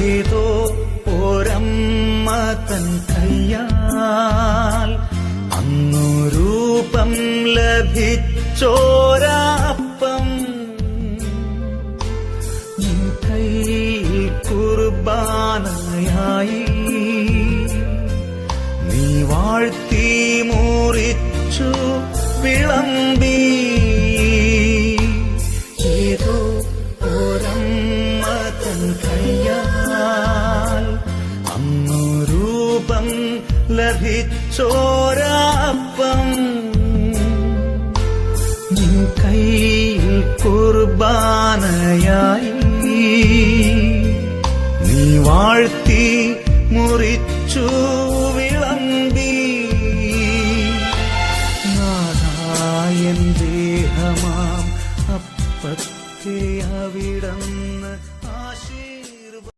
ഏതോ ഒരമ്മ തൻ കയ്യാൽ അന്നു രൂപം ലഭിച്ചോരാപ്പം നിൻ കയ്യിൽ കുർബാനയായി നീ വാഴ്ത്തി മുറിച്ചു വിളമ്പി. ഏതോ ഒരമ്മ തൻ കയ്യാൽ അന്നു രൂപം ലഭിച്ചോരാപ്പം നിൻ കയ്യിൽ കുർബാനയായി നീ വാഴ്ത്തി മുറിച്ചു